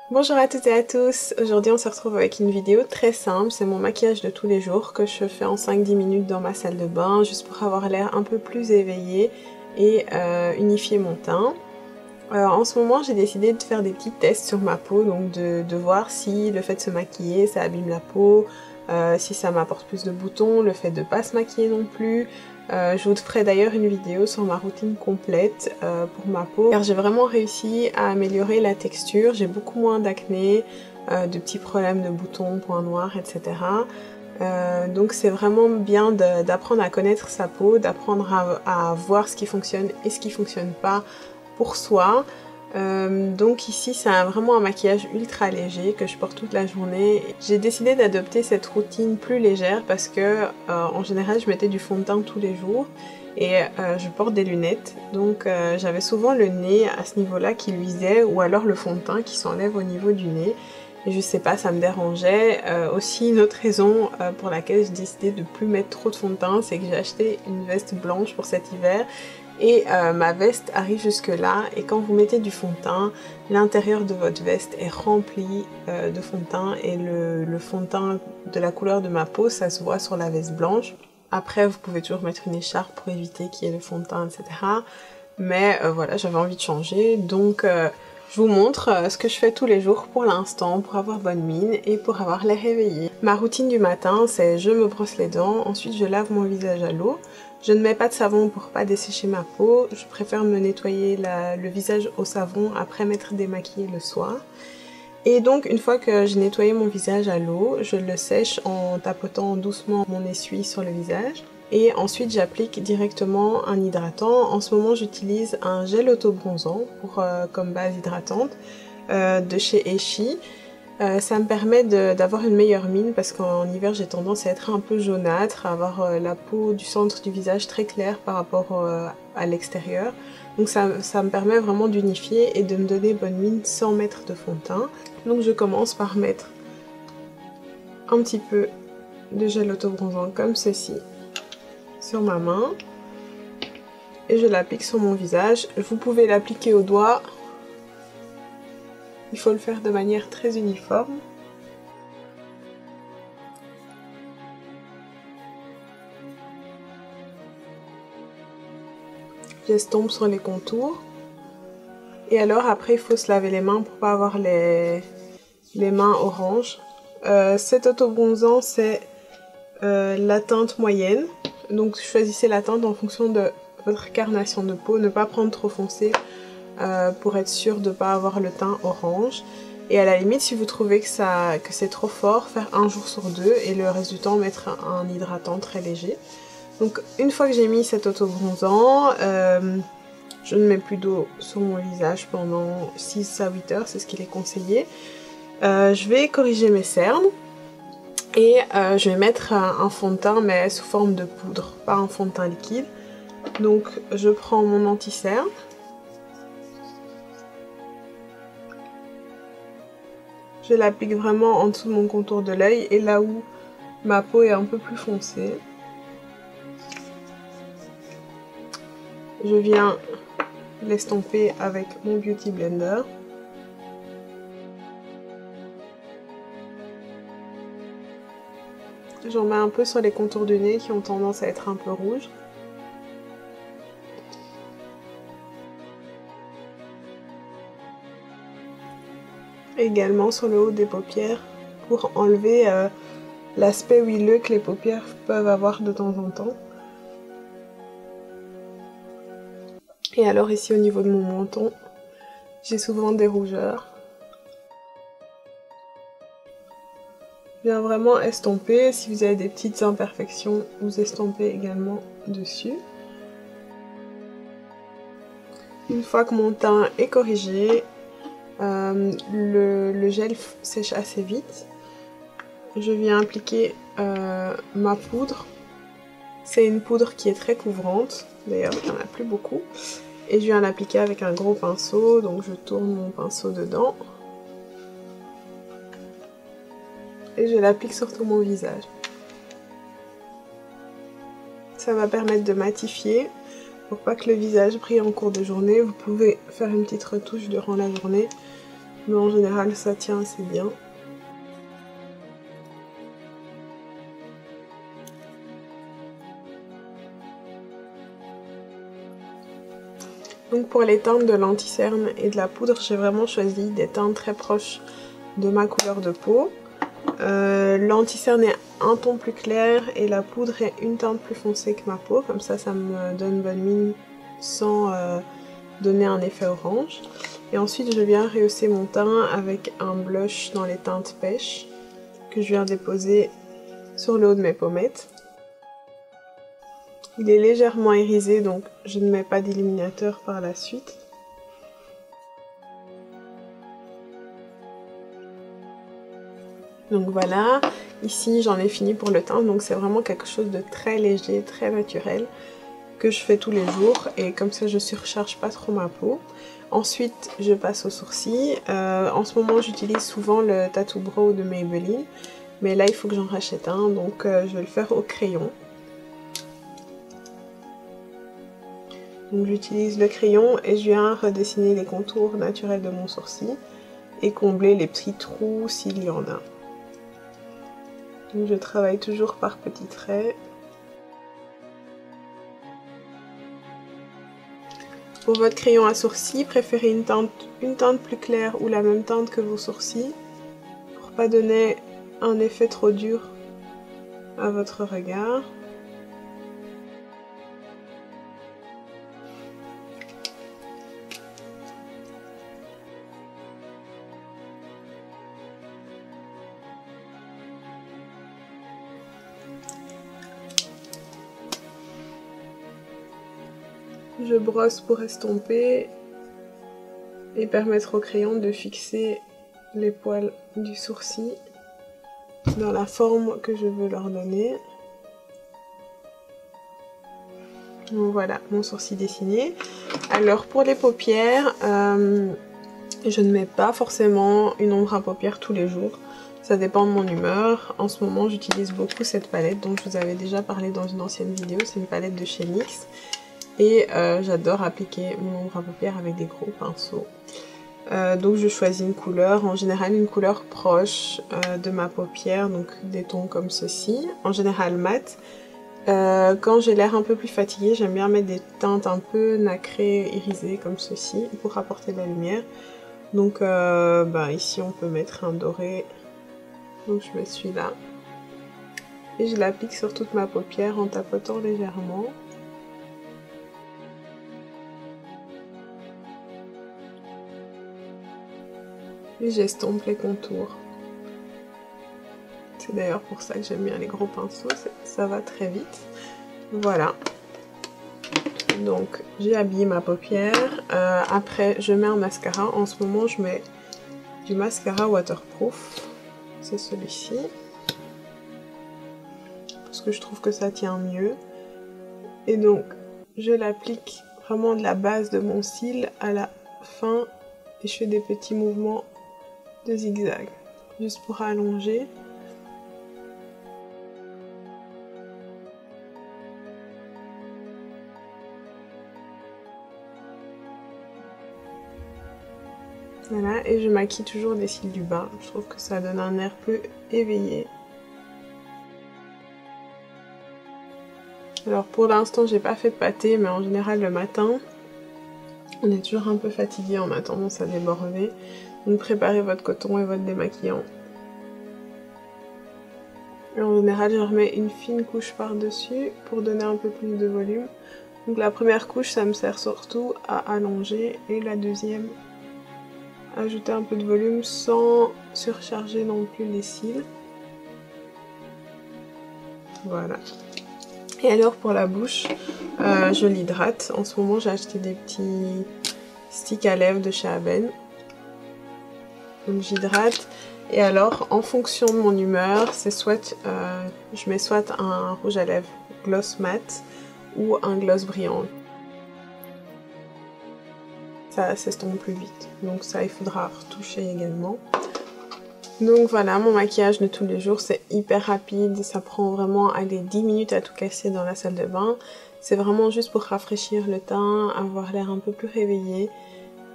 Bonjour à toutes et à tous, aujourd'hui on se retrouve avec une vidéo très simple, c'est mon maquillage de tous les jours que je fais en 5-10 minutes dans ma salle de bain juste pour avoir l'air un peu plus éveillé et unifier mon teint. En ce moment j'ai décidé de faire des petits tests sur ma peau, donc de voir si le fait de se maquiller ça abîme la peau, si ça m'apporte plus de boutons, le fait de pas se maquiller non plus. Je vous ferai d'ailleurs une vidéo sur ma routine complète pour ma peau car j'ai vraiment réussi à améliorer la texture, j'ai beaucoup moins d'acné, de petits problèmes de boutons, points noirs, etc. Donc c'est vraiment bien d'apprendre à connaître sa peau, d'apprendre à voir ce qui fonctionne et ce qui fonctionne pas pour soi. Donc ici c'est vraiment un maquillage ultra léger que je porte toute la journée. J'ai décidé d'adopter cette routine plus légère parce que en général je mettais du fond de teint tous les jours et je porte des lunettes, donc j'avais souvent le nez à ce niveau là qui luisait ou alors le fond de teint qui s'enlève au niveau du nez et je sais pas, ça me dérangeait. Aussi une autre raison pour laquelle j'ai décidé de plus mettre trop de fond de teint, c'est que j'ai acheté une veste blanche pour cet hiver et ma veste arrive jusque là et quand vous mettez du fond de teint, l'intérieur de votre veste est rempli de fond de teint et le fond de teint de la couleur de ma peau ça se voit sur la veste blanche. Après vous pouvez toujours mettre une écharpe pour éviter qu'il y ait le fond de teint, etc. Mais voilà, j'avais envie de changer, donc je vous montre ce que je fais tous les jours pour l'instant, pour avoir bonne mine et pour avoir l'air éveillé. Ma routine du matin, c'est je me brosse les dents, ensuite je lave mon visage à l'eau. Je ne mets pas de savon pour pas dessécher ma peau, je préfère me nettoyer le visage au savon après m'être démaquillée le soir. Et donc une fois que j'ai nettoyé mon visage à l'eau, je le sèche en tapotant doucement mon essuie sur le visage. Et ensuite j'applique directement un hydratant. En ce moment j'utilise un gel auto-bronzant comme base hydratante de chez Essie. Ça me permet d'avoir une meilleure mine parce qu'en hiver j'ai tendance à être un peu jaunâtre, à avoir la peau du centre du visage très claire par rapport à l'extérieur. Donc ça me permet vraiment d'unifier et de me donner bonne mine sans mettre de fond de teint. Donc je commence par mettre un petit peu de gel auto-bronzant comme ceci sur ma main et je l'applique sur mon visage. Vous pouvez l'appliquer au doigt, il faut le faire de manière très uniforme. J'estompe sur les contours et alors après il faut se laver les mains pour pas avoir les mains oranges. Cet auto-bronzant c'est la teinte moyenne, donc choisissez la teinte en fonction de votre carnation de peau, ne pas prendre trop foncé pour être sûr de ne pas avoir le teint orange. Et à la limite si vous trouvez que c'est trop fort, faire un jour sur deux et le reste du temps mettre un hydratant très léger. Donc une fois que j'ai mis cet auto-bronzant, je ne mets plus d'eau sur mon visage pendant 6 à 8 heures, c'est ce qu'il est conseillé. Je vais corriger mes cernes et je vais mettre un fond de teint mais sous forme de poudre, pas un fond de teint liquide. Donc je prends mon anti-cerne. Je l'applique vraiment en dessous de mon contour de l'œil et là où ma peau est un peu plus foncée. Je viens l'estomper avec mon Beauty Blender. J'en mets un peu sur les contours du nez qui ont tendance à être un peu rouges. Également sur le haut des paupières pour enlever l'aspect huileux que les paupières peuvent avoir de temps en temps. Et alors ici au niveau de mon menton, j'ai souvent des rougeurs. Je viens vraiment estomper, si vous avez des petites imperfections, vous estompez également dessus. Une fois que mon teint est corrigé, le gel sèche assez vite. Je viens appliquer ma poudre. C'est une poudre qui est très couvrante, d'ailleurs il n'y en a plus beaucoup. Et je viens l'appliquer avec un gros pinceau, donc je tourne mon pinceau dedans. Et je l'applique sur tout mon visage. Ça va permettre de matifier. Pour pas que le visage brille en cours de journée, vous pouvez faire une petite retouche durant la journée mais en général ça tient assez bien. Donc pour les teintes de l'anti-cerne et de la poudre, j'ai vraiment choisi des teintes très proches de ma couleur de peau. L'anti-cerne est un ton plus clair et la poudre est une teinte plus foncée que ma peau, comme ça me donne bonne mine sans donner un effet orange. Et ensuite je viens rehausser mon teint avec un blush dans les teintes pêche que je viens déposer sur le haut de mes pommettes. Il est légèrement irisé, donc je ne mets pas d'illuminateur par la suite. Donc voilà, ici j'en ai fini pour le teint, donc c'est vraiment quelque chose de très léger, très naturel que je fais tous les jours et comme ça je surcharge pas trop ma peau. Ensuite je passe aux sourcils. En ce moment j'utilise souvent le Tattoo Brow de Maybelline, mais là il faut que j'en rachète un, donc je vais le faire au crayon. Donc j'utilise le crayon et je viens redessiner les contours naturels de mon sourcil et combler les petits trous s'il y en a. Donc je travaille toujours par petits traits. Pour votre crayon à sourcils, préférez une teinte plus claire ou la même teinte que vos sourcils pour pas donner un effet trop dur à votre regard. Je brosse pour estomper et permettre au crayon de fixer les poils du sourcil dans la forme que je veux leur donner. Donc voilà mon sourcil dessiné. Alors pour les paupières, je ne mets pas forcément une ombre à paupières tous les jours. Ça dépend de mon humeur. En ce moment j'utilise beaucoup cette palette dont je vous avais déjà parlé dans une ancienne vidéo. C'est une palette de chez NYX. Et j'adore appliquer mon ombre à paupières avec des gros pinceaux. Donc je choisis une couleur, en général une couleur proche de ma paupière, donc des tons comme ceci, en général mat. Quand j'ai l'air un peu plus fatiguée, j'aime bien mettre des teintes un peu nacrées, irisées comme ceci, pour apporter de la lumière. Donc ici on peut mettre un doré, donc je mets celui-là. Et je l'applique sur toute ma paupière en tapotant légèrement. Et j'estompe les contours. C'est d'ailleurs pour ça que j'aime bien les gros pinceaux, ça va très vite. Voilà. Donc j'ai habillé ma paupière. Après je mets un mascara. En ce moment je mets du mascara waterproof. C'est celui-ci. Parce que je trouve que ça tient mieux. Et donc je l'applique vraiment de la base de mon cil à la fin. Et je fais des petits mouvements de zigzag, juste pour allonger. Voilà, et je maquille toujours des cils du bas. Je trouve que ça donne un air plus éveillé. Alors pour l'instant, j'ai pas fait de pâté, mais en général le matin, on est toujours un peu fatigué, on a tendance à déborder. Donc préparez votre coton et votre démaquillant. Et en général, je remets une fine couche par-dessus pour donner un peu plus de volume. Donc la première couche, ça me sert surtout à allonger et la deuxième, ajouter un peu de volume sans surcharger non plus les cils. Voilà. Et alors pour la bouche, je l'hydrate. En ce moment, j'ai acheté des petits sticks à lèvres de chez Aben. Donc j'hydrate. Et alors, en fonction de mon humeur, c'est soit je mets soit un rouge à lèvres gloss mat ou un gloss brillant. Ça s'estompe plus vite. Donc ça, il faudra retoucher également. Donc voilà, mon maquillage de tous les jours, c'est hyper rapide. Ça prend vraiment 10 minutes à tout casser dans la salle de bain. C'est vraiment juste pour rafraîchir le teint, avoir l'air un peu plus réveillé.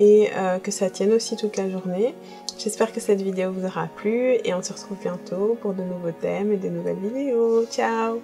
et que ça tienne aussi toute la journée. J'espère que cette vidéo vous aura plu et on se retrouve bientôt pour de nouveaux thèmes et de nouvelles vidéos. Ciao!